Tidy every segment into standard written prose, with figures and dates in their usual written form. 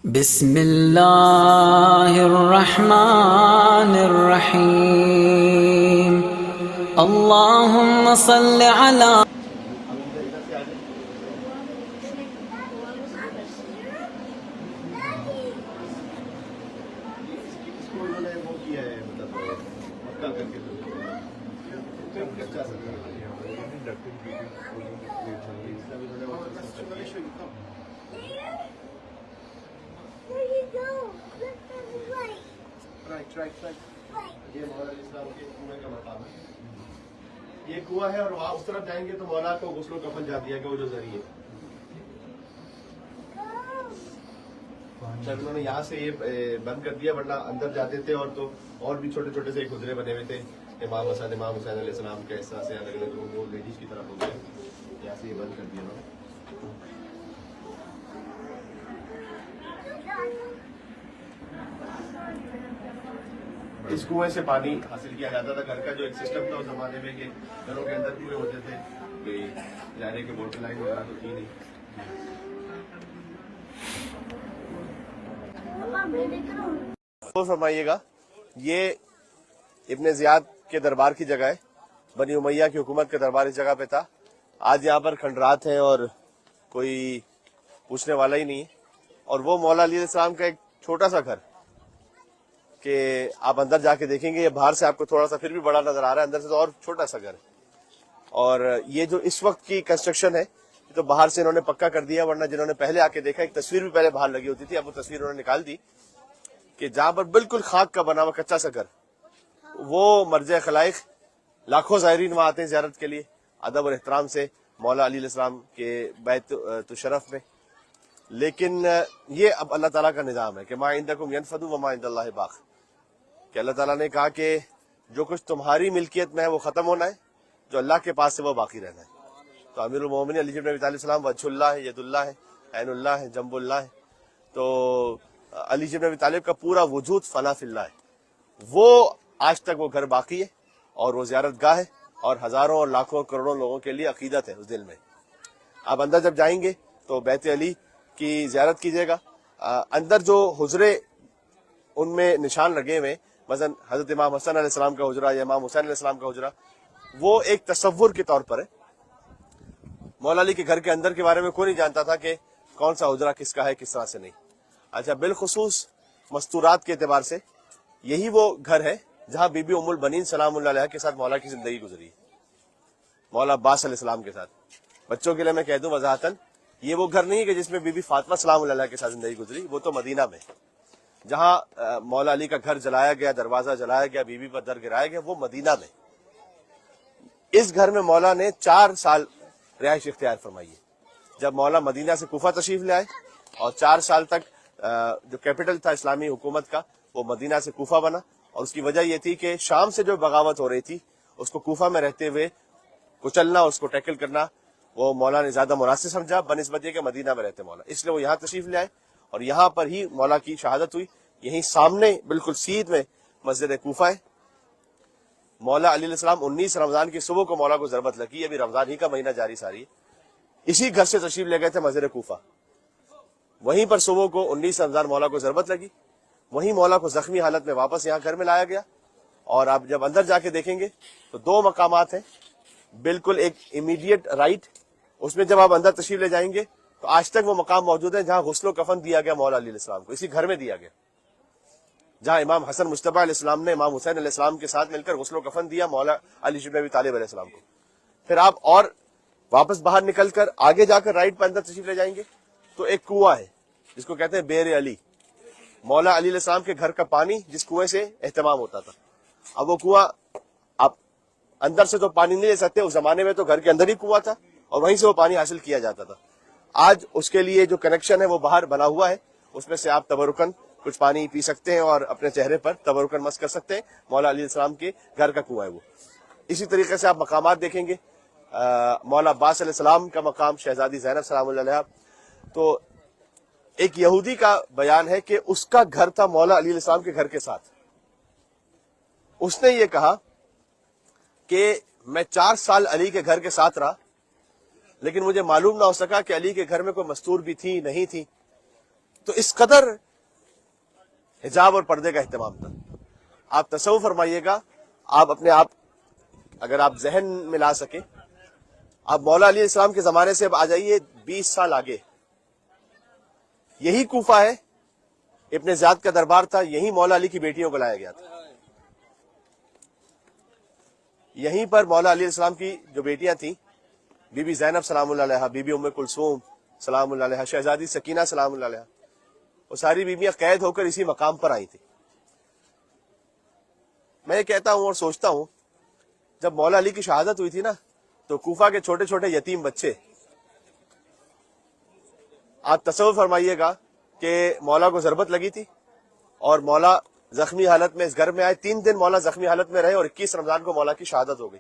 بسم اللہ الرحمن الرحیم اللہم صل علی یہ مولا علی السلام کے کنویں کا مقام ہے. یہ کنواں ہے اور وہاں اس طرف جائیں گے تو مولا کو غسل و کفن جا دیا گیا وہ جو ذریعے. جب انہوں نے یہاں سے یہ بند کر دیا ورنہ اندر جاتے تھے اور تو اور بھی چھوٹے چھوٹے سے حجرے بنے ہوئے تھے. امام حسین علیہ السلام کے اس طرح سے الگ الگ وہ لیڈیز کی طرف ہو گئے. یہاں سے یہ بند کر دیا انہوں نے. اس کنویں سے پانی حاصل کیا جاتا تھا. گھر کا جو ایک سسٹم تھا اس زمانے میں کہ گھروں کے اندر کنویں ہوتے تھے. جانے کے موٹر لائن وغیرہ تو تھی نہیں. فرمائیے گا یہ ابن زیاد کے دربار کی جگہ ہے. بنی امیہ کی حکومت کا دربار اس جگہ پہ تھا. آج یہاں پر کھنڈرات ہیں اور کوئی پوچھنے والا ہی نہیں ہے. اور وہ مولا علی السلام کا ایک چھوٹا سا گھر کہ آپ اندر جا کے دیکھیں گے. یہ باہر سے آپ کو تھوڑا سا پھر بھی بڑا نظر آ رہا ہے, اندر سے تو اور چھوٹا سا گھر ہے. اور یہ جو اس وقت کی کنسٹرکشن ہے تو باہر سے انہوں نے پکا کر دیا, ورنہ جنہوں نے پہلے آ کے دیکھا ایک تصویر بھی پہلے باہر لگی ہوتی تھی. اب وہ تصویر انہوں نے نکال دی کہ جہاں پر بالکل خاک کا بنا ہوا کچا سا گھر, وہ مرجع خلائق لاکھوں زائرین وہاں آتے ہیں زیارت کے لیے ادب اور احترام سے مولا علی السلام کے بیت شرف میں. لیکن یہ اب اللہ تعالیٰ کا نظام ہے کہ ما عندکم ینفد وما عند اللہ باق, کہ اللہ تعالیٰ نے کہا کہ جو کچھ تمہاری ملکیت میں ہے وہ ختم ہونا ہے, جو اللہ کے پاس ہے وہ باقی رہنا ہے. تو امیر المومنین علی بن ابی طالب السلام وجہ اللہ ہے, ید اللہ ہے, عین اللہ ہے, جنب اللہ ہے. تو علی بن ابی طالب کا پورا وجود فنا فی اللہ ہے. وہ آج تک وہ گھر باقی ہے اور وہ زیارت گاہ ہے اور ہزاروں اور لاکھوں کروڑوں لوگوں کے لیے عقیدت ہے اس دل میں. آپ اندر جب جائیں گے تو بیت علی کی زیارت کیجیے گا. اندر جو حجرے ان میں نشان لگے ہوئے, مثلا حضرت امام حسن علیہ السلام کا حجرہ یا امام حسین علیہ السلام کا حجرہ, وہ ایک تصور کے طور پر ہے. مولا علی کے گھر کے اندر کے بارے میں کوئی نہیں جانتا تھا کہ کون سا حجرہ کس کا ہے کس طرح سے نہیں. اچھا, بالخصوص مستورات کے اعتبار سے یہی وہ گھر ہے جہاں بی بی ام البنین سلام اللہ علیہ کے ساتھ مولا کی زندگی گزری, مولا عباس علیہ السلام کے ساتھ. بچوں کے لیے میں کہہ دوں وضاحتاً, یہ وہ گھر نہیں ہے کہ جس میں بی بی فاطمہ سلام اللہ علیہ کے ساتھ زندگی گزری. وہ تو مدینہ میں جہاں مولا علی کا گھر جلایا گیا, دروازہ جلایا گیا, بی بی پر در گرایا گیا, وہ مدینہ میں. اس گھر میں مولا نے 4 سال رہائش اختیار فرمائی ہے. جب مولا مدینہ سے کوفہ تشریف لے آئے اور 4 سال تک جو کیپٹل تھا اسلامی حکومت کا وہ مدینہ سے کوفہ بنا, اور اس کی وجہ یہ تھی کہ شام سے جو بغاوت ہو رہی تھی اس کو کوفہ میں رہتے ہوئے کچلنا, اس کو ٹیکل کرنا وہ مولا نے زیادہ مناسب سمجھا بنسبت یہ کہ مدینہ میں رہتے مولا, اس لیے وہ یہاں تشریف لے آئے اور یہاں پر ہی مولا کی شہادت ہوئی. یہیں سامنے بالکل سیدھ میں مسجد کوفہ ہے. مولا علی السلام 19 رمضان کی صبح کو مولا کو ضربت لگی, ابھی رمضان ہی کا مہینہ جاری ساری ہے. اسی گھر سے تشریف لے گئے تھے مسجد کوفہ, وہیں پر صبح کو 19 رمضان مولا کو ضربت لگی. وہیں مولا کو زخمی حالت میں واپس یہاں گھر میں لایا گیا. اور آپ جب اندر جا کے دیکھیں گے تو 2 مقامات ہیں بالکل, ایک امیڈیٹ رائٹ, اس میں جب آپ اندر تشریف لے جائیں گے تو آج تک وہ مقام موجود ہے جہاں غسل و کفن دیا گیا مولا علیہ السلام کو, اسی گھر میں دیا گیا جہاں امام حسن مجتبی علیہ السلام نے امام حسین علیہ السلام کے ساتھ مل کر غسل و کفن دیا مولا علی بن ابی طالب علیہ السلام کو. پھر آپ اور واپس باہر نکل کر آگے جا کر رائٹ پہ اندر تشریف لے جائیں گے تو ایک کنواں ہے جس کو کہتے ہیں بیر علی, مولا علی علیہ السلام کے گھر کا پانی جس کنویں سے اہتمام ہوتا تھا. اب وہ کنواں آپ اندر سے تو پانی نہیں لے سکتے, اس زمانے میں تو گھر کے اندر ہی کنواں تھا اور وہیں سے وہ پانی حاصل کیا جاتا تھا. آج اس کے لیے جو کنیکشن ہے وہ باہر بنا ہوا ہے, اس میں سے آپ تبرکن کچھ پانی پی سکتے ہیں اور اپنے چہرے پر تبرکن مس کر سکتے ہیں. مولا علیہ السلام کے گھر کا کنواں ہے وہ. اسی طریقے سے آپ مقامات دیکھیں گے, مولا عباس علیہ السلام کا مقام, شہزادی زینب سلام اللہ علیہ. تو ایک یہودی کا بیان ہے کہ اس کا گھر تھا مولا علی علیہ السلام کے گھر کے ساتھ. اس نے یہ کہا کہ میں 4 سال علی کے گھر کے ساتھ رہا, لیکن مجھے معلوم نہ ہو سکا کہ علی کے گھر میں کوئی مستور بھی تھی نہیں تھی. تو اس قدر حجاب اور پردے کا اہتمام تھا. آپ تصور فرمائیے گا, آپ اپنے آپ اگر آپ ذہن میں لا سکیں, آپ مولا علیہ السلام کے زمانے سے اب آ جائیے 20 سال آگے. یہی کوفہ ہے, ابن زیاد کا دربار تھا, یہی مولا علی کی بیٹیوں کو لایا گیا تھا. یہیں پر مولا علیہ السلام کی جو بیٹیاں تھیں, بی بی زینب سلام اللہ علیہا, بی بی ام کلثوم سلام اللہ علیہا, شہزادی سکینہ سلام اللہ علیہا, وہ ساری بیویاں قید ہو کر اسی مقام پر آئی تھیں. میں یہ کہتا ہوں اور سوچتا ہوں, جب مولا علی کی شہادت ہوئی تھی نا, تو کوفہ کے چھوٹے چھوٹے یتیم بچے, آپ تصور فرمائیے گا کہ مولا کو ضربت لگی تھی اور مولا زخمی حالت میں اس گھر میں آئے. 3 دن مولا زخمی حالت میں رہے اور 21 رمضان کو مولا کی شہادت ہو گئی.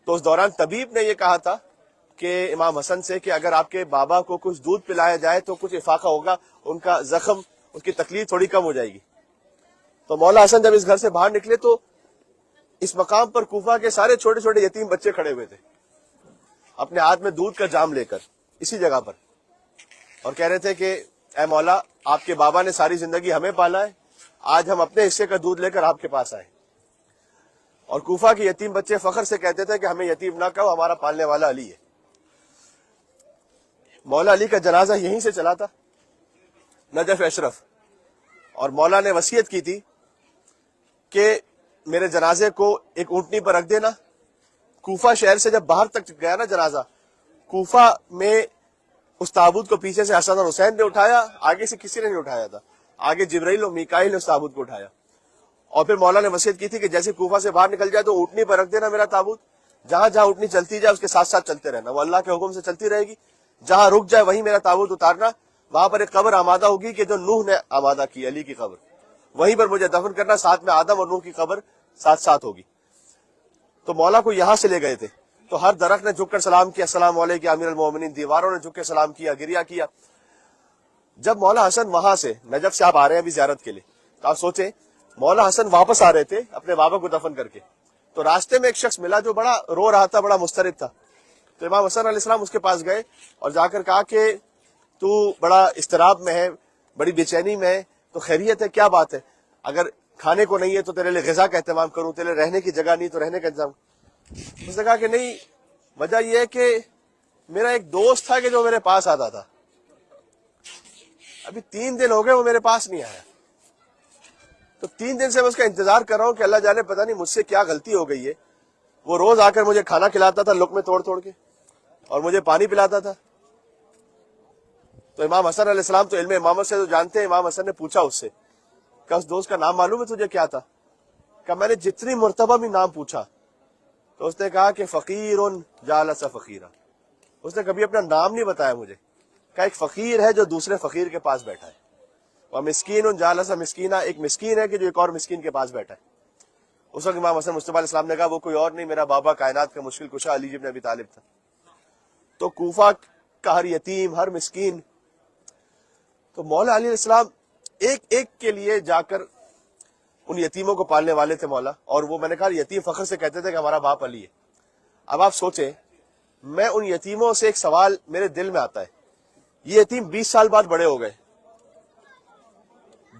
تو اس دوران طبیب نے یہ کہا تھا کہ امام حسن سے کہ اگر آپ کے بابا کو کچھ دودھ پلایا جائے تو کچھ افاقہ ہوگا, ان کا زخم, اس کی تکلیف تھوڑی کم ہو جائے گی. تو مولا حسن جب اس گھر سے باہر نکلے تو اس مقام پر کوفہ کے سارے چھوٹے چھوٹے یتیم بچے کھڑے ہوئے تھے, اپنے ہاتھ میں دودھ کا جام لے کر اسی جگہ پر, اور کہہ رہے تھے کہ اے مولا, آپ کے بابا نے ساری زندگی ہمیں پالا ہے, آج ہم اپنے حصے کا دودھ لے کر آپ کے پاس آئے. اور کوفہ کے یتیم بچے فخر سے کہتے تھے کہ ہمیں یتیم نہ کہو, ہمارا پالنے والا علی ہے. مولا علی کا جنازہ یہیں سے چلا تھا, نجف اشرف, اور مولا نے وصیت کی تھی کہ میرے جنازے کو ایک اونٹنی پر رکھ دینا. کوفہ شہر سے جب باہر تک گیا نا جنازہ, کوفہ میں اس تابوت کو پیچھے سے حسن اور حسین نے اٹھایا, آگے سے کسی نے نہیں اٹھایا تھا, آگے جبرائیل اور میکائیل نے اس تابوت کو اٹھایا. اور پھر مولا نے وصیت کی تھی کہ جیسے کوفہ سے باہر نکل جائے تو اونٹنی پر رکھ دینا میرا تابوت, جہاں جہاں اونٹنی چلتی جائے اس کے ساتھ ساتھ چلتے رہنا, وہ اللہ کے حکم سے چلتی رہے گی, جہاں رک جائے وہیں میرا تابوت اتارنا. وہاں پر ایک قبر آمادہ ہوگی کہ جو نوح نے آمادہ کی, علی کی قبر, وہیں پر مجھے دفن کرنا, ساتھ میں آدم اور نوح کی قبر ساتھ ساتھ ہوگی. تو مولا کو یہاں سے لے گئے تھے, تو ہر درخت نے جھک کر سلام کیا, السلام علیکم امیر المومنین, دیواروں نے جھک کے سلام کیا, گریہ کیا. جب مولا حسن وہاں سے نجف سے آپ آ رہے ہیں ابھی زیارت کے لیے, تو آپ سوچیں مولا حسن واپس آ رہے تھے اپنے بابا کو دفن کر کے, تو راستے میں ایک شخص ملا جو بڑا رو رہا تھا, بڑا مضطرب تھا. تو امام حسن علیہ السلام اس کے پاس گئے اور جا کر کہا کہ تو بڑا اضطراب میں ہے, بڑی بے چینی میں ہے, تو خیریت ہے, کیا بات ہے؟ اگر کھانے کو نہیں ہے تو تیرے لیے غذا کا اہتمام کروں, تیرے رہنے کی جگہ نہیں تو رہنے کا انتظام. اس نے کہا کہ نہیں, وجہ یہ ہے کہ میرا ایک دوست تھا کہ جو میرے پاس آتا تھا, ابھی 3 دن ہو گئے وہ میرے پاس نہیں آیا, تو 3 دن سے میں اس کا انتظار کر رہا ہوں کہ اللہ جانے پتہ نہیں مجھ سے کیا غلطی ہو گئی ہے. وہ روز آ کر مجھے کھانا کھلاتا تھا لقمے توڑ توڑ کے, اور مجھے پانی پلاتا تھا. تو امام حسن علیہ السلام تو علم امامت سے تو جانتے ہیں. امام حسن نے پوچھا اس سے کہ اس دوست کا نام معلوم ہے تجھے کیا تھا؟ کہ میں نے جتنی مرتبہ بھی نام پوچھا تو اس نے کہا کہ فقیر جالس فقیرہ. اس نے کبھی اپنا نام نہیں بتایا مجھے, کہ ایک فقیر ہے جو دوسرے فقیر کے پاس بیٹھا ہے, وہ مسکین جالس مسکینہ, ایک مسکین ہے کہ جو ایک اور مسکین کے پاس بیٹھا ہے. اس وقت امام حسن مصطفیٰ علیہ السلام نے کہا وہ کوئی اور نہیں, میرا بابا کائنات کا مشکل کشا علی بن ابی طالب تھا. تو کوفہ کا ہر یتیم, ہر مسکین, تو مولا علیہ السلام ایک ایک کے لیے جا کر ان یتیموں کو پالنے والے تھے مولا. اور وہ میں نے کہا یتیم فخر سے کہتے تھے کہ ہمارا باپ علی ہے. اب آپ سوچیں, میں ان یتیموں سے ایک سوال میرے دل میں آتا ہے, یہ یتیم 20 سال بعد بڑے ہو گئے,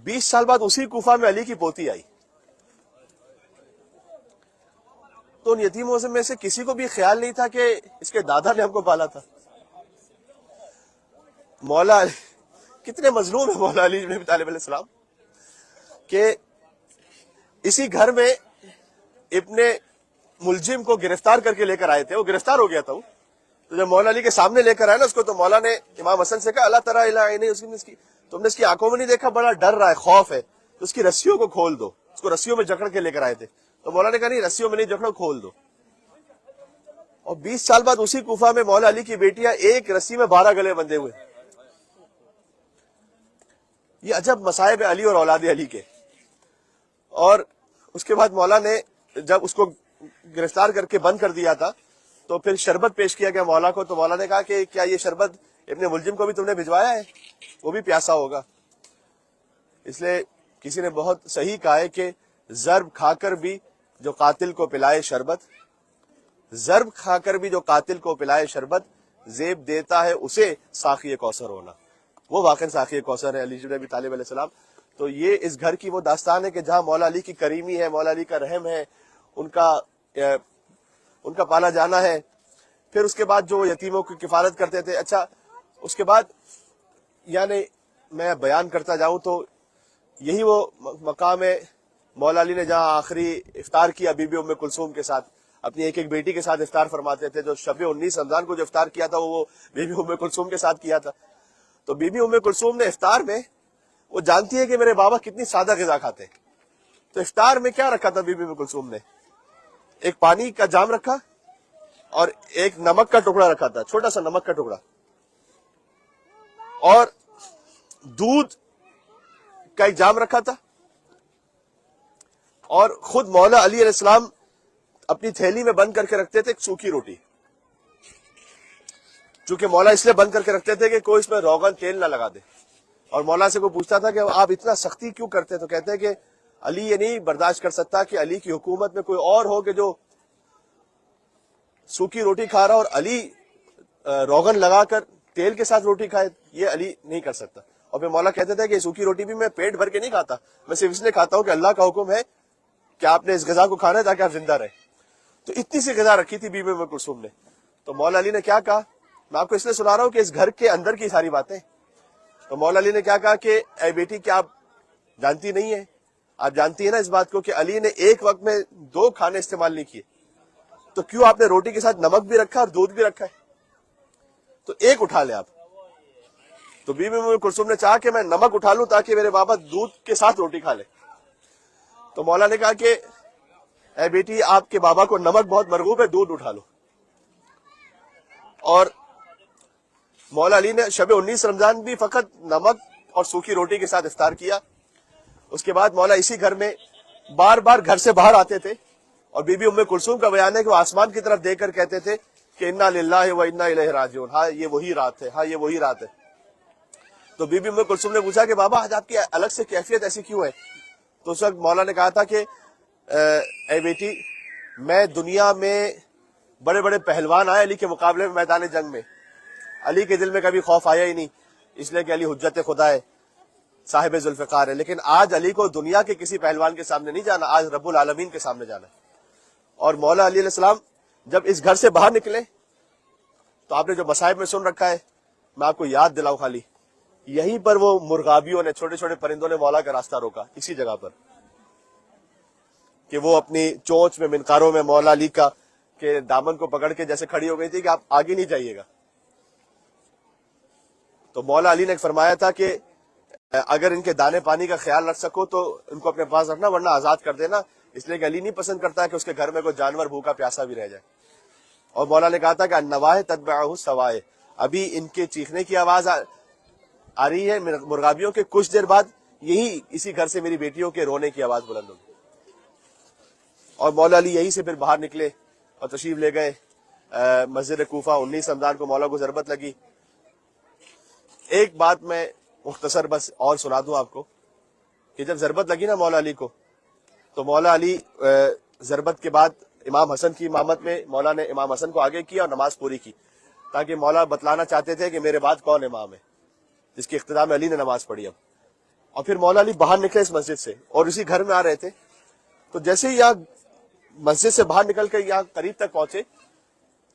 20 سال بعد اسی کوفہ میں علی کی پوتی آئی, تو ان یتیموں میں سے کسی کو بھی خیال نہیں تھا کہ اس کے دادا نے ہم کو پالا تھا. مولا کتنے مظلوم ہے مولا علی بن ابی طالب علیہ السلام, کہ اسی گھر میں ابن ملجم کو گرفتار کر کے لے کر آئے تھے, وہ گرفتار ہو گیا تھا وہ. تو جب مولا علی کے سامنے لے کر آئے نا اس کو, تو مولا نے امام حسن سے کہا اللہ تری الی عینی, تم نے اس کی آنکھوں میں نہیں دیکھا, بڑا ڈر رہا ہے, خوف ہے, تو اس کی رسیوں کو کھول دو. اس کو رسیوں میں جکڑ کے لے کر آئے تھے, تو مولا نے کہا نہیں رسیوں میں نہیں جکڑو, کھول دو. اور 20 سال بعد اسی کوفہ میں مولا علی کی بیٹیاں ایک رسی میں 12 گلے بندھے ہوئے. یہ عجب مصائب علی اور اولاد علی کے. اور اس کے بعد مولا نے جب اس کو گرفتار کر کے بند کر دیا تھا تو پھر شربت پیش کیا گیا مولا کو, تو مولا نے کہا کہ کیا یہ شربت ابن ملجم کو بھی تم نے بھجوایا ہے, وہ بھی پیاسا ہوگا. اس لیے کسی نے بہت صحیح کہا ہے کہ ضرب کھا کر بھی جو قاتل کو پلائے شربت, ضرب کھا کر بھی جو قاتل کو پلائے شربت, زیب دیتا ہے اسے ساقی کوثر ہونا. وہ واقعی ساقی کوثر ہے علی بن ابی طالب علیہ السلام. تو یہ اس گھر کی وہ داستان ہے کہ جہاں مولا علی کی کریمی ہے، مولا علی کا رحم ہے، ان کا پالا جانا ہے. پھر اس کے بعد جو یتیموں کی کفالت کرتے تھے. اچھا اس کے بعد یعنی میں بیان کرتا جاؤں تو یہی وہ مقام ہے مولا علی نے جہاں آخری افطار کیا بی بی ام کلثوم کے ساتھ، اپنی ایک ایک بیٹی کے ساتھ افطار فرماتے تھے. جو شب 19 رمضان کو جو افطار کیا تھا وہ بی بی ام کلثوم کے ساتھ کیا تھا. تو بی بی ام کلثوم نے افطار میں، وہ جانتی ہے کہ میرے بابا کتنی سادہ غذا کھاتے ہیں، تو افطار میں کیا رکھا تھا بی بی ام کلثوم نے؟ ایک پانی کا جام رکھا اور ایک نمک کا ٹکڑا رکھا تھا، چھوٹا سا نمک کا ٹکڑا، اور دودھ کا ایک جام رکھا تھا. اور خود مولا علی علیہ السلام اپنی تھیلی میں بند کر کے رکھتے تھے ایک سوکھی روٹی، چونکہ مولا اس لیے بند کر کے رکھتے تھے کہ کوئی اس میں روغن تیل نہ لگا دے. اور مولا سے کوئی پوچھتا تھا کہ آپ اتنا سختی کیوں کرتے، تو کہتے ہیں کہ علی یہ نہیں برداشت کر سکتا کہ علی کی حکومت میں کوئی اور ہو کہ جو سوکھی روٹی کھا رہا اور علی روغن لگا کر تیل کے ساتھ روٹی کھائے، یہ علی نہیں کر سکتا. اور پھر مولا کہتے تھے کہ سوکھی روٹی بھی میں پیٹ بھر کے نہیں کھاتا، میں صرف اس لیے کھاتا ہوں کہ اللہ کا حکم ہے کہ آپ نے اس غذا کو کھانا ہے تاکہ آپ زندہ رہیں. تو اتنی سی غذا رکھی تھی بی بی ام کلثوم نے. تو مولا علی نے کیا کہا، میں آپ کو اس لیے سنا رہا ہوں کہ اس گھر کے اندر کی ساری باتیں. تو مولا علی نے کیا کہا کہ اے بیٹی کیا آپ جانتی نہیں ہے، آپ جانتی ہیں نا اس بات کو کہ علی نے ایک وقت میں 2 کھانے استعمال نہیں کیے، تو کیوں آپ نے روٹی کے ساتھ نمک بھی رکھا اور دودھ بھی رکھا ہے، تو ایک اٹھا لے آپ. تو بی بی ام کلثوم نے چاہا کہ میں نمک اٹھا لوں تاکہ میرے بابا دودھ کے ساتھ روٹی کھا لے. تو مولا نے کہا کہ اے بیٹی آپ کے بابا کو نمک بہت مرغوب ہے، دودھ اٹھا لو. اور مولا علی نے شب 19 رمضان بھی فقط نمک اور سوکھی روٹی کے ساتھ افطار کیا. اس کے بعد مولا اسی گھر میں بار بار گھر سے باہر آتے تھے، اور بی بی ام کلثوم کا بیان ہے کہ وہ آسمان کی طرف دیکھ کر کہتے تھے کہ انا للہ و انا الیہ راجعون، ہاں یہ وہی رات ہے، ہاں یہ وہی رات ہے. تو بی بی ام کلثوم نے پوچھا کہ بابا آج آپ کی الگ سے کیفیت ایسی کیوں ہے؟ تو اس وقت مولا نے کہا تھا کہ اے بیٹی میں دنیا میں بڑے بڑے پہلوان آئے علی کے مقابلے میں میدان جنگ میں، علی کے دل میں کبھی خوف آیا ہی نہیں، اس لیے کہ علی حجت خدا ہے، صاحب ذوالفقار ہے. لیکن آج علی کو دنیا کے کسی پہلوان کے سامنے نہیں جانا، آج رب العالمین کے سامنے جانا ہے. اور مولا علی علیہ السلام جب اس گھر سے باہر نکلے تو آپ نے جو مصائب میں سن رکھا ہے میں آپ کو یاد دلاؤں خالی، یہیں پر وہ مرغابیوں نے، چھوٹے چھوٹے پرندوں نے مولا کا راستہ روکا، اسی جگہ پر، کہ وہ اپنی چونچ میں منقاروں میں مولا علی کا کے دامن کو پکڑ کے جیسے کھڑی ہو گئی تھی کہ آپ آگے نہیں جائیے گا. تو مولا علی نے فرمایا تھا کہ اگر ان کے دانے پانی کا خیال رکھ سکو تو ان کو اپنے پاس رکھنا، ورنہ آزاد کر دینا، اس لیے کہ علی نہیں پسند کرتا کہ اس کے گھر میں کوئی جانور بھوکا پیاسا بھی رہ جائے. اور مولا نے کہا تھا کہ النواہ تتبعہ السوائے، ابھی ان کے چیخنے کی آواز آ رہی ہے مرغابیوں کے، کچھ دیر بعد یہی اسی گھر سے میری بیٹیوں کے رونے کی آواز بلند ہوگی. اور مولا علی یہی سے پھر باہر نکلے اور تشریف لے گئے مسجد کوفہ. 19 رمضان کو مولا کو ضربت لگی. ایک بات میں مختصر بس اور سنا دوں آپ کو کہ جب ضربت لگی نا مولا علی کو، تو مولا علی ضربت کے بعد امام حسن کی امامت میں مولا نے امام حسن کو آگے کیا اور نماز پوری کی، تاکہ مولا بتلانا چاہتے تھے کہ میرے بعد کون امام ہے، جس کی اقتداء میں علی نے نماز پڑھی. اب اور پھر مولا علی باہر نکلے اس مسجد سے اور اسی گھر میں آ رہے تھے. تو جیسے ہی یہاں مسجد سے باہر نکل کر یہاں قریب تک پہنچے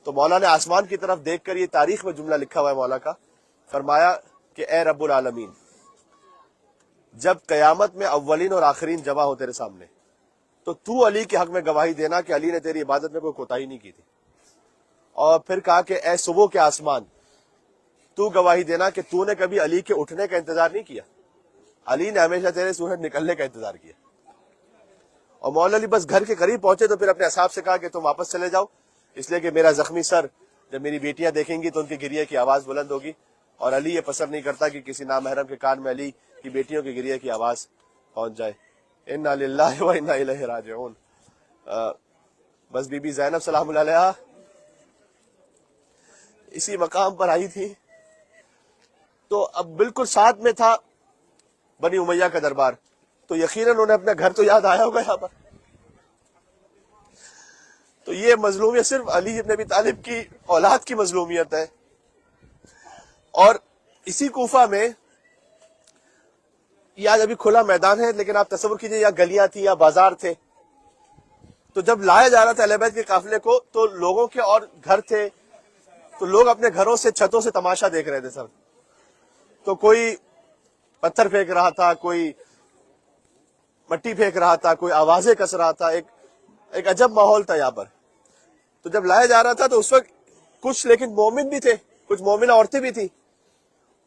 تو مولا نے آسمان کی طرف دیکھ کر، یہ تاریخ میں جملہ لکھا ہوا ہے مولا کا، فرمایا کہ اے رب العالمین، جب قیامت میں اولین اور آخرین جمع ہو تیرے سامنے تو علی کے حق میں گواہی دینا کہ علی نے تیری عبادت میں کوئی کوتاہی نہیں کی تھی. اور پھر کہا کہ اے صبح کے آسمان، تو گواہی دینا کہ تو نے کبھی علی کے اٹھنے کا انتظار نہیں کیا، علی نے ہمیشہ تیرے سورج نکلنے کا انتظار کیا. اور مولا علی بس گھر کے قریب پہنچے تو پھر اپنے اصحاب سے کہا کہ تم واپس چلے جاؤ، اس لیے کہ میرا زخمی سر جب میری بیٹیاں دیکھیں گی تو ان کی گریہ کی آواز بلند ہوگی، اور علی یہ پسند نہیں کرتا کہ کسی نامحرم کے کان میں علی کی بیٹیوں کی گریہ کی آواز پہنچ جائے. انا للہ و انا الیہ راجعون. بس بی بی زینب سلام اللہ علیہا اسی مقام پر آئی تھی تو اب بالکل ساتھ میں تھا بنی امیہ کا دربار، تو یقیناً انہیں اپنا گھر تو یاد آیا ہوگا یہاں پر. تو یہ مظلومیت صرف علی بن ابی طالب کی اولاد کی مظلومیت ہے. اور اسی کوفہ میں یہ آج ابھی کھلا میدان ہے، لیکن آپ تصور کیجئے یا گلیاں تھی یا بازار تھے. تو جب لایا جا رہا تھا اہل بیت کے قافلے کو تو لوگوں کے اور گھر تھے، تو لوگ اپنے گھروں سے چھتوں سے تماشا دیکھ رہے تھے سب. تو کوئی پتھر پھینک رہا تھا، کوئی مٹی پھینک رہا تھا، کوئی آوازیں کس رہا تھا. ایک عجب ماحول تھا یہاں پر. تو جب لایا جا رہا تھا تو اس وقت کچھ لیکن مومن بھی تھے، کچھ مومنہ عورتیں بھی تھیں.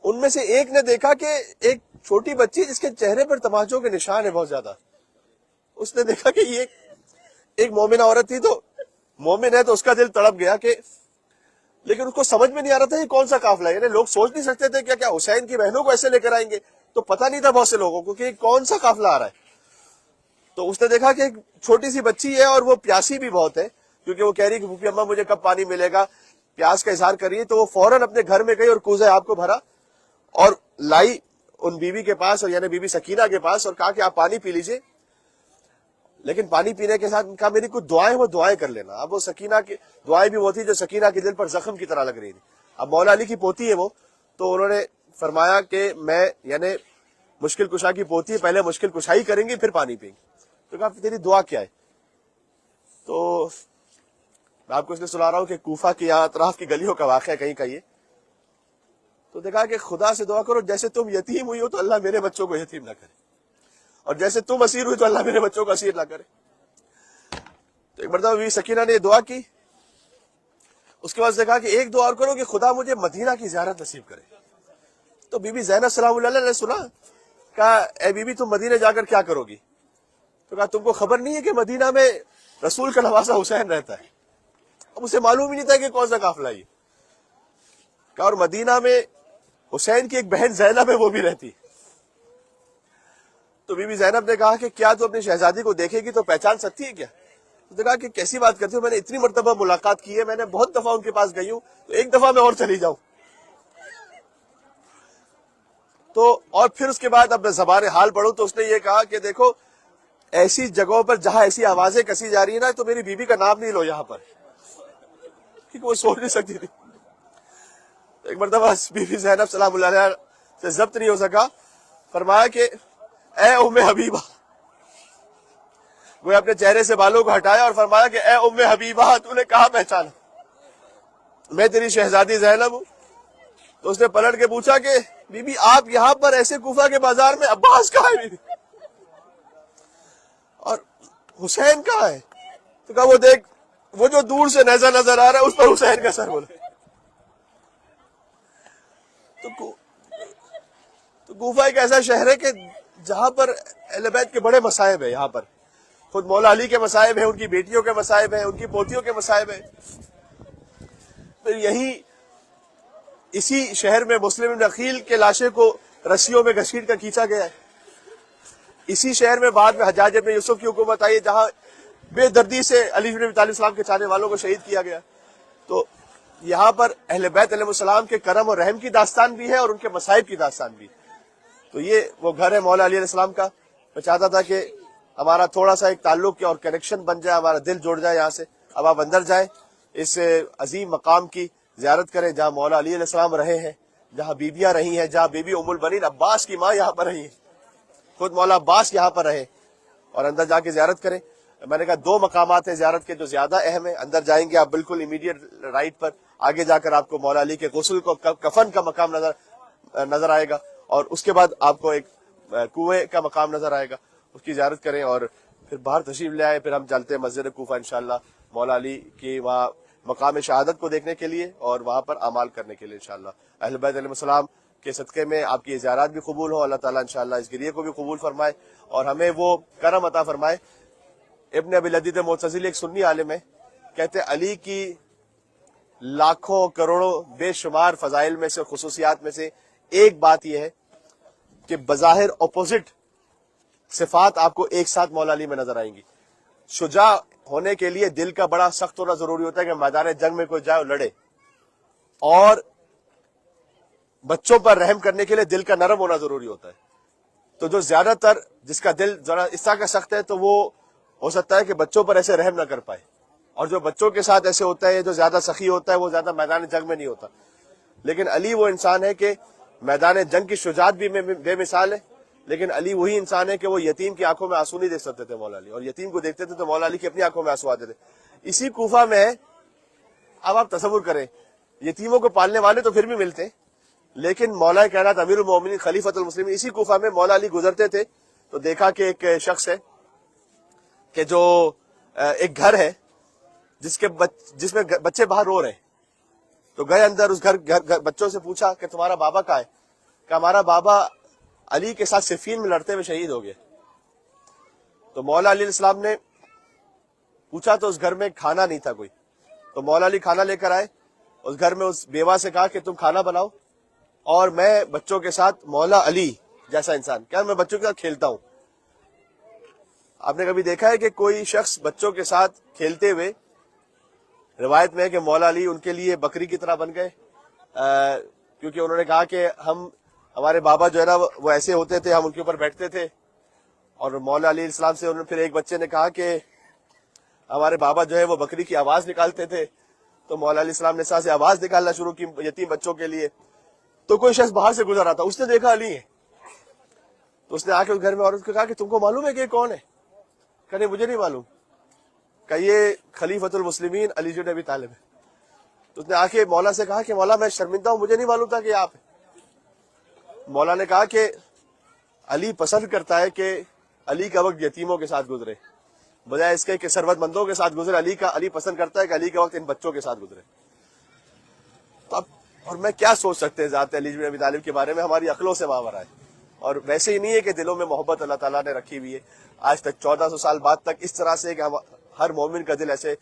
ان میں سے ایک نے دیکھا کہ ایک چھوٹی بچی جس کے چہرے پر تماچوں کے نشان ہے بہت زیادہ، اس نے دیکھا کہ یہ ایک مومنہ عورت تھی. تو مومن ہے تو اس کا دل تڑپ گیا کہ، لیکن اس کو سمجھ میں نہیں آ رہا تھا یہ کون سا قافلہ ہے. یعنی لوگ سوچ نہیں سکتے تھے کیا حسین کی بہنوں کو ایسے لے کر آئیں گے. تو پتہ نہیں تھا بہت سے لوگوں کو کہ یہ کون سا قافلہ آ رہا ہے. تو اس نے دیکھا کہ ایک چھوٹی سی بچی ہے اور وہ پیاسی بھی بہت ہے، کیونکہ وہ کہہ رہی کہ پھوپھی اماں مجھے کب پانی ملے گا، پیاس کا اظہار کریے. تو وہ فوراً اپنے گھر میں گئی اور کوزہ آپ کو بھرا اور لائی ان بیوی کے پاس، اور یعنی بی بی سکینہ کے پاس، اور کہا کہ آپ پانی پی لیجئے. لیکن پانی پینے کے ساتھ کہا میری کچھ دعائیں وہ دعائیں کر لینا. اب وہ سکینہ کی دعائیں بھی وہ تھی جو سکینہ کے دل پر زخم کی طرح لگ رہی تھی. اب مولا علی کی پوتی ہے وہ، تو انہوں نے فرمایا کہ میں یعنی مشکل کشا کی پوتی ہے، پہلے مشکل کشائی کریں گی پھر پانی پئیں گی. تو کہا تیری دعا کیا ہے؟ تو میں آپ کو اس لیے سنا رہا ہوں کہ کوفہ کی یہاں اطراف کی گلیوں کا واقعہ کہیں کا یہ. تو دیکھا کہ خدا سے دعا کرو جیسے تم یتیم ہوئی ہو تو اللہ میرے بچوں کو یتیم نہ کرے، اور جیسے تم اسیر ہوئی تو اللہ میرے بچوں کو اسیر نہ کرے. تو ایک مرتبہ بیوی سکینہ نے یہ دعا کی. اس کے بعد دیکھا کہ ایک دعا اور کرو کہ خدا مجھے مدینہ کی زیارت نصیب کرے. تو بی بی زینب سلام اللہ علیہ نے سنا، کہا اے بی بی تم مدینہ جا کر کیا کرو گی؟ تو کہا تم کو خبر نہیں ہے کہ مدینہ میں رسول کا نواسہ حسین رہتا ہے؟ اب اسے معلوم ہی نہیں تھا کہ کون سا قافلہ یہ. کہا اور مدینہ میں حسین کی ایک بہن زینب ہے وہ بھی رہتی. تو بی بی زینب نے کہا کہ کیا تو اپنی شہزادی کو دیکھے گی تو پہچان سکتی ہے کیا؟ تو کہا کہ کیسی بات کرتی ہوں، میں نے اتنی مرتبہ ملاقات کی ہے، میں نے بہت دفعہ ان کے پاس گئی ہوں، تو ایک دفعہ میں اور چلی جاؤں. تو اور پھر اس کے بعد اب میں زبان حال پڑھوں تو اس نے یہ کہا کہ دیکھو ایسی جگہوں پر جہاں ایسی آوازیں کسی جا رہی ہیں نا تو میری بیوی کا نام نہیں لو یہاں پر، کیونکہ وہ سوچ نہیں سکتی تھی. ایک مرتبہ بی بی زینب سلام اللہ علیہ سے ضبط نہیں ہو سکا، فرمایا کہ اے ام حبیبہ، وہ اپنے چہرے سے بالوں کو ہٹایا اور فرمایا کہ اے ام حبیبہ تو نے کہاں پہچانا؟ میں تیری شہزادی زینب ہوں. تو اس نے پلٹ کے پوچھا کہ بی بی آپ یہاں پر ایسے کوفہ کے بازار میں، عباس کہاں ہے اور حسین کہاں ہے؟ تو کہا وہ دیکھ وہ جو دور سے نیزہ نظر آ رہا ہے اس پر حسین کا سر بولا. تو کوفہ ایک ایسا شہر ہے کہ جہاں پر اہل بیت کے بڑے مصائب ہیں. یہاں پر خود مولا علی کے مصائب ہیں، ان کی بیٹیوں کے مصائب ہیں، ان کی پوتیوں کے مصائب ہیں. پھر یہی اسی شہر میں مسلم بن عقیل کے لاشے کو رسیوں میں گھسیٹ کر کھینچا گیا ہے. اسی شہر میں بعد میں حجاج ابن یوسف کی حکومت آئی جہاں بے دردی سے علی بن ابی طالب السلام کے چاہنے والوں کو شہید کیا گیا. تو یہاں پر اہل بیت علیہ السلام کے کرم اور رحم کی داستان بھی ہے اور ان کے مصائب کی داستان بھی. تو یہ وہ گھر ہے مولا علی علیہ السلام کا. میں چاہتا تھا کہ ہمارا تھوڑا سا ایک تعلق اور کنیکشن بن جائے، ہمارا دل جڑ جائے یہاں سے. اب آپ اندر جائیں، اس عظیم مقام کی زیارت کریں جہاں مولا علی علیہ السلام رہے ہیں، جہاں بیبیاں رہی ہیں، جہاں بی بی ام البنین عباس کی ماں یہاں پر رہی ہیں، خود مولا عباس یہاں پر رہے، اور اندر جا کے زیارت کریں. میں نے کہا دو مقامات ہیں زیارت کے جو زیادہ اہم ہیں. اندر جائیں گے آپ بالکل امیڈیٹ رائٹ پر، آگے جا کر آپ کو مولا علی کے غسل کو کفن کا مقام نظر آئے گا، اور اس کے بعد آپ کو ایک کنویں کا مقام نظر آئے گا. اس کی زیارت کریں اور پھر باہر تشریف لے آئے. پھر ہم چلتے ہیں مسجد کوفہ انشاءاللہ مولا علی کی وہاں مقام شہادت کو دیکھنے کے لیے اور وہاں پر اعمال کرنے کے لیے انشاءاللہ. اہل بیت علیہ السلام کے صدقے میں آپ کی زیارات بھی قبول ہو. اللہ تعالیٰ انشاءاللہ اس گریے کو بھی قبول فرمائے اور ہمیں وہ کرم عطا فرمائے. ابن ابی لدید معتزلی ایک سنی عالم ہے، کہتے ہیں علی کی لاکھوں کروڑوں بے شمار فضائل میں سے خصوصیات میں سے ایک بات یہ ہے کہ بظاہر اپوزٹ صفات آپ کو ایک ساتھ مولا علی میں نظر آئیں گی. شجاع ہونے کے لیے دل کا بڑا سخت ہونا ضروری ہوتا ہے کہ میدان جنگ میں کوئی جائے اور لڑے، اور بچوں پر رحم کرنے کے لیے دل کا نرم ہونا ضروری ہوتا ہے. تو جو زیادہ تر جس کا دل ذرا اس طرح کا سخت ہے تو وہ ہو سکتا ہے کہ بچوں پر ایسے رحم نہ کر پائے، اور جو بچوں کے ساتھ ایسے ہوتا ہے جو زیادہ سخی ہوتا ہے وہ زیادہ میدان جنگ میں نہیں ہوتا. لیکن علی وہ انسان ہے کہ میدان جنگ کی شجاعت بھی بے مثال ہے، لیکن علی وہی انسان ہے کہ وہ یتیم کی آنکھوں میں آنسو نہیں دیکھ سکتے تھے مولا علی، اور یتیم کو دیکھتے تھے تو مولا علی کی اپنی آنکھوں میں آنسو آتے تھے۔ اسی کوفہ میں اب آپ تصور کریں، یتیموں کو پالنے والے تو پھر بھی ملتے، لیکن مولا کائنات امیر المومنین خلیفۃ المسلمین اسی کوفہ میں مولا علی گزرتے تھے تو دیکھا کہ ایک شخص ہے کہ جو ایک گھر ہے جس میں بچے باہر رو رہے ہیں، تو گئے اندر، اس گھر بچوں سے پوچھا کہ تمہارا بابا کہاں ہے؟ کہ ہمارا بابا علی کے ساتھ صفین میں لڑتے ہوئے شہید ہو گئے۔ تو مولا علی علیہ السلام نے پوچھا تو اس گھر میں کھانا نہیں تھا کوئی، تو مولا علی کھانا لے کر آئے، اس گھر میں اس بیوہ سے کہا کہ تم کھانا بناؤ اور میں بچوں کے ساتھ مولا علی جیسا انسان، کیا میں بچوں کے ساتھ کھیلتا ہوں۔ آپ نے کبھی دیکھا ہے کہ کوئی شخص بچوں کے ساتھ کھیلتے ہوئے؟ روایت میں ہے کہ مولا علی ان کے لیے بکری کی طرح بن گئے، کیونکہ انہوں نے کہا کہ ہمارے بابا جو ہے نا وہ ایسے ہوتے تھے، ہم ان کے اوپر بیٹھتے تھے۔ اور مولا علی علیہ السلام سے پھر ایک بچے نے کہا کہ ہمارے بابا جو ہے وہ بکری کی آواز نکالتے تھے، تو مولا علیہ السلام نے ساتھ سے آواز نکالنا شروع کی یتیم بچوں کے لیے۔ تو کوئی شخص باہر سے گزر رہا تھا، اس نے دیکھا علی ہے، تو اس نے آ کے اس گھر میں عورت کو کہا کہ تم کو معلوم ہے کہ یہ کون ہے؟ کہ نہیں مجھے نہیں معلوم، کہ یہ خلیفۃ المسلمین علی بن ابی طالب ہے۔ تو اس نے آ کے مولا سے کہا کہ مولا میں شرمندہ ہوں، مجھے نہیں معلوم تھا کہ آپ ہیں۔ مولا نے کہا کہ علی پسند کرتا ہے کہ علی کا وقت یتیموں کے ساتھ گزرے، بجائے اس کے کہ ثروت مندوں کے ساتھ گزرے۔ علی پسند کرتا ہے کہ علی کا وقت ان بچوں کے ساتھ گزرے۔ تو اب اور میں کیا سوچ سکتے ہیں ذات علی بن ابی طالب کے بارے میں، ہماری عقلوں سے ماورا ہے۔ اور ویسے ہی نہیں ہے کہ دلوں میں محبت اللہ تعالیٰ نے رکھی ہوئی ہے، آج تک 1400 سال بعد تک اس طرح سے کہ ہر مومن کا دل ایسے